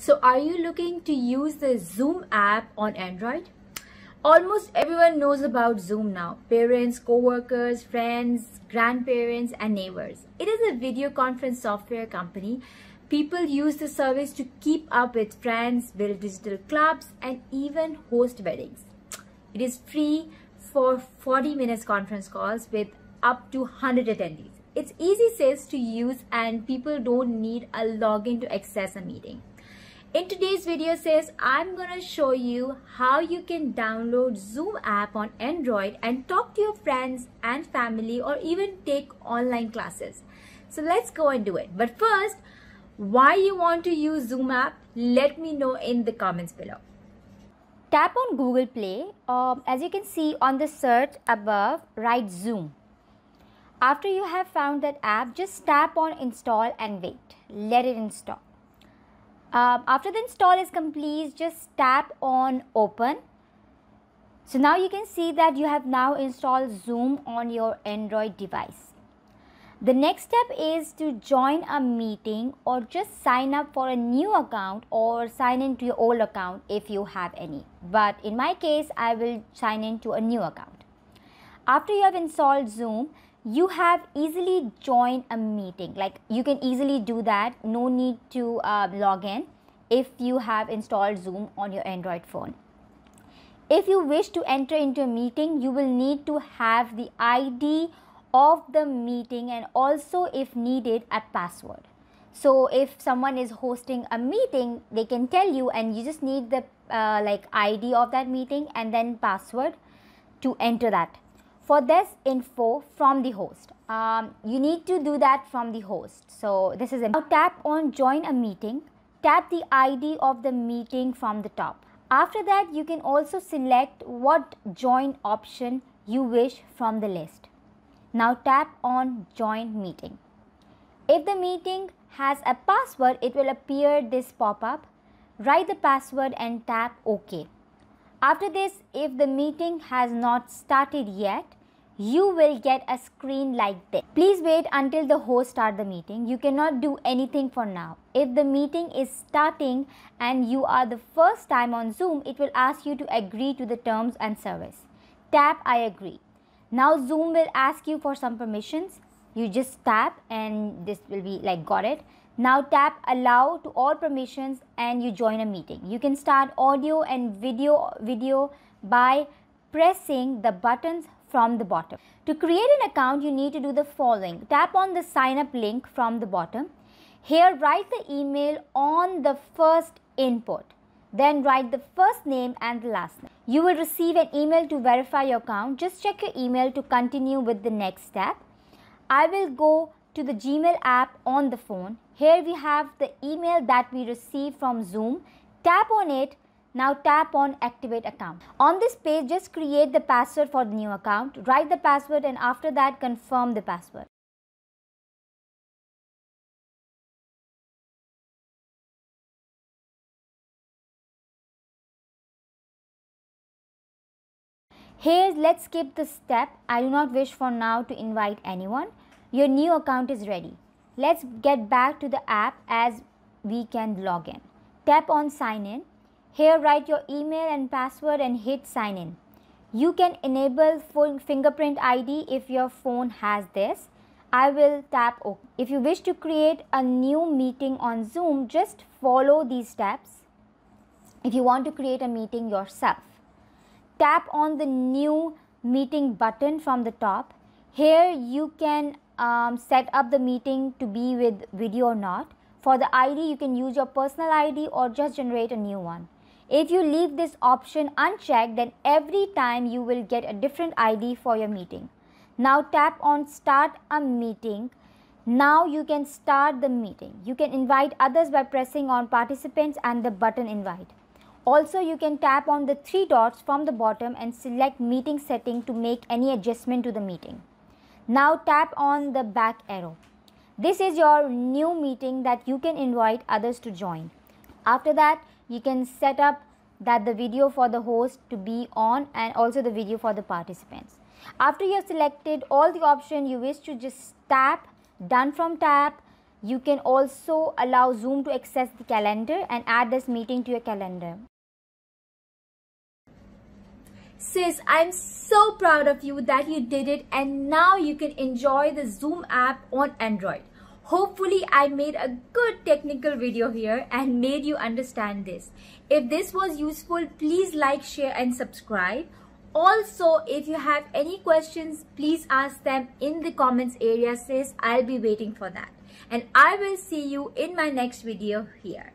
So are you looking to use the Zoom app on Android? Almost everyone knows about Zoom now. Parents, co-workers, friends, grandparents and neighbors. It is a video conference software company. People use the service to keep up with friends, build digital clubs and even host weddings. It is free for 40 minutes conference calls with up to 100 attendees. It's easy says to use and people don't need a login to access a meeting. In today's video says I'm gonna show you how you can download Zoom app on Android and talk to your friends and family or even take online classes. So let's go and do it. But first, why you want to use Zoom app? Let me know in the comments below. Tap on Google Play. As you can see on the search above, write Zoom. After you have found that app, just tap on install and wait. Let it install. After the install is complete, just tap on open. So now you can see that you have now installed Zoom on your Android device. The next step is to join a meeting or just sign up for a new account or sign into your old account if you have any. But in my case, I will sign into a new account. After you have installed Zoom, you have easily joined a meeting. Like you can easily do that. No need to log in if you have installed Zoom on your Android phone. If you wish to enter into a meeting, you will need to have the ID of the meeting and also if needed a password. So if someone is hosting a meeting, they can tell you and you just need the ID of that meeting and then password to enter that. For this info from the host, you need to do that from the host. So this is now tap on join a meeting. Tap the ID of the meeting from the top. After that, you can also select what join option you wish from the list. Now tap on join meeting. If the meeting has a password, it will appear this pop-up. Write the password and tap OK. After this, if the meeting has not started yet, you will get a screen like this. Please wait until the host starts the meeting. You cannot do anything for now. If the meeting is starting and you are the first time on Zoom, it will ask you to agree to the terms and service. Tap I agree. Now Zoom will ask you for some permissions. You just tap and this will be like got it. Now tap allow to all permissions and you join a meeting. You can start audio and video by pressing the buttons from the bottom. To create an account, you need to do the following. Tap on the sign up link from the bottom. Here write the email on the first input. Then write the first name and the last name. You will receive an email to verify your account. Just check your email to continue with the next step. I will go to the Gmail app on the phone. Here we have the email that we received from Zoom. Tap on it. Now tap on activate account. On this page, just create the password for the new account. Write the password and after that confirm the password. Here, let's skip the step. I do not wish for now to invite anyone. Your new account is ready. Let's get back to the app as we can log in. Tap on sign in. Here write your email and password and hit sign in. You can enable fingerprint ID if your phone has this. I will tap OK. If you wish to create a new meeting on Zoom, just follow these steps. If you want to create a meeting yourself, tap on the new meeting button from the top. Here you can set up the meeting to be with video or not. For the ID, you can use your personal ID or just generate a new one. If you leave this option unchecked, then every time you will get a different ID for your meeting. Now tap on start a meeting. Now you can start the meeting. You can invite others by pressing on participants and the button invite. Also, you can tap on the three dots from the bottom and select meeting setting to make any adjustment to the meeting. Now tap on the back arrow. This is your new meeting that you can invite others to join. After that, you can set up that the video for the host to be on and also the video for the participants. After you have selected all the options, you wish to just tap done from tap. You can also allow Zoom to access the calendar and add this meeting to your calendar. Sis, I'm so proud of you that you did it, and now you can enjoy the Zoom app on Android. Hopefully, I made a good technical video here and made you understand this. If this was useful, please like, share and subscribe. Also, if you have any questions, please ask them in the comments area, sis. I'll be waiting for that. And I will see you in my next video here.